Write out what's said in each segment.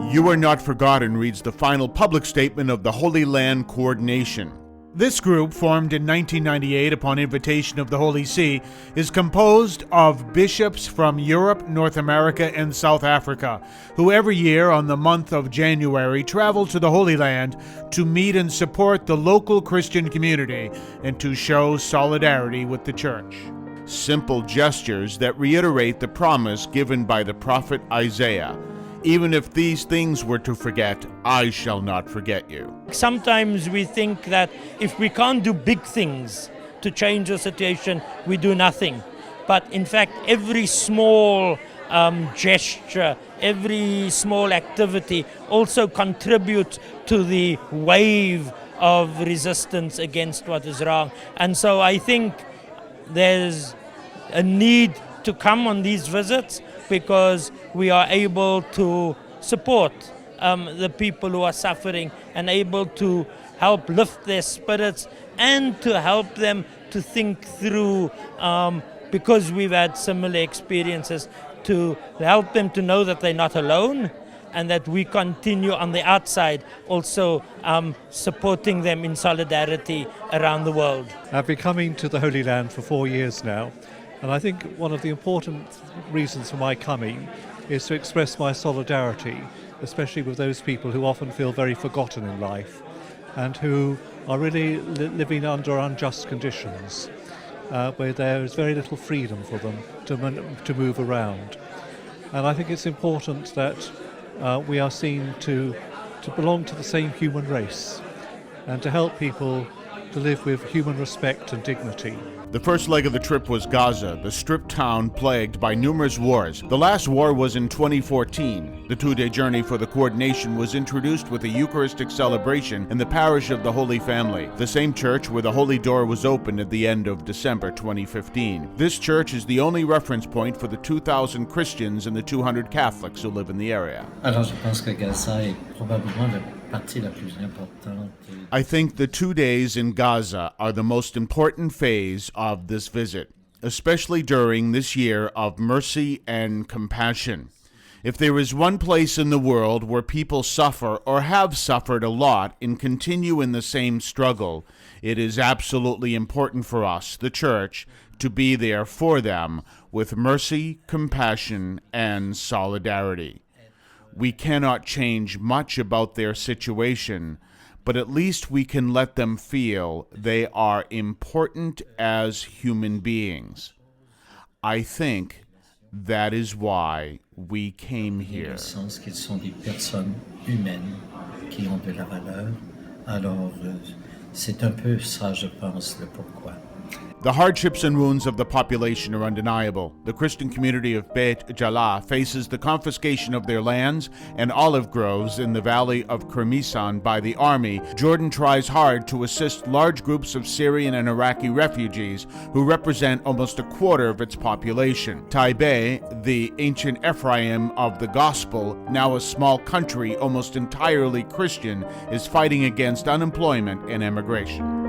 You Are Not Forgotten reads the final public statement of the Holy Land Coordination. This group, formed in 1998 upon invitation of the Holy See, is composed of bishops from Europe, North America, and South Africa, who every year on the month of January travel to the Holy Land to meet and support the local Christian community and to show solidarity with the Church. Simple gestures that reiterate the promise given by the prophet Isaiah. Even if these things were to forget, I shall not forget you. Sometimes we think that if we can't do big things to change the situation, we do nothing. But in fact, every small gesture, every small activity also contributes to the wave of resistance against what is wrong. And so I think there's a need to come on these visits because we are able to support the people who are suffering and able to help lift their spirits and to help them to think through, because we've had similar experiences, to help them to know that they're not alone and that we continue on the outside also supporting them in solidarity around the world. I've been coming to the Holy Land for 4 years now, and I think one of the important reasons for my coming is to express my solidarity, especially with those people who often feel very forgotten in life and who are really living under unjust conditions, where there is very little freedom for them to move around. And I think it's important that we are seen to belong to the same human race and to help people to live with human respect and dignity. The first leg of the trip was Gaza, the stripped town plagued by numerous wars. The last war was in 2014. The two-day journey for the coordination was introduced with a Eucharistic celebration in the parish of the Holy Family, the same church where the Holy Door was opened at the end of December 2015. This church is the only reference point for the 2,000 Christians and the 200 Catholics who live in the area. Alors je pense que Gaza est probablement la partie la plus importante. I think the 2 days in Gaza are the most important phase of this visit, especially during this year of mercy and compassion. If there is one place in the world where people suffer or have suffered a lot and continue in the same struggle, it is absolutely important for us, the Church, to be there for them with mercy, compassion, and solidarity. We cannot change much about their situation, but at least we can let them feel they are important as human beings. I think that is why we came here. Le sens qu'ils sont des personnes humaines qui ont de la valeur. Alors, c'est un peu ça, je pense, le pourquoi. The hardships and wounds of the population are undeniable. The Christian community of Beit Jala faces the confiscation of their lands and olive groves in the valley of Kermisan by the army. Jordan tries hard to assist large groups of Syrian and Iraqi refugees who represent almost a quarter of its population. Taipei, the ancient Ephraim of the gospel, now a small country almost entirely Christian, is fighting against unemployment and emigration.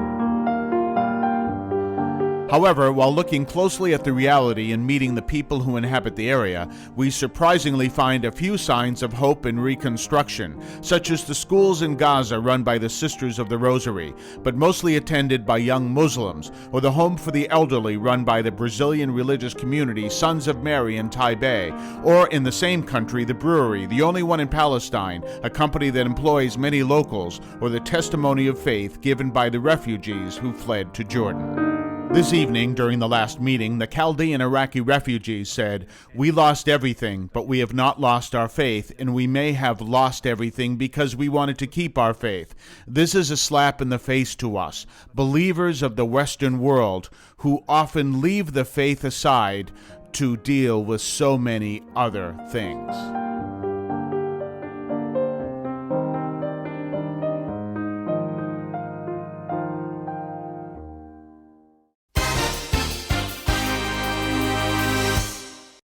However, while looking closely at the reality and meeting the people who inhabit the area, we surprisingly find a few signs of hope and reconstruction, such as the schools in Gaza run by the Sisters of the Rosary, but mostly attended by young Muslims, or the home for the elderly run by the Brazilian religious community Sons of Mary in Taipei, or in the same country, the brewery, the only one in Palestine, a company that employs many locals, or the testimony of faith given by the refugees who fled to Jordan. This evening, during the last meeting, the Chaldean Iraqi refugees said, "We lost everything, but we have not lost our faith, and we may have lost everything because we wanted to keep our faith. This is a slap in the face to us, believers of the Western world, who often leave the faith aside to deal with so many other things."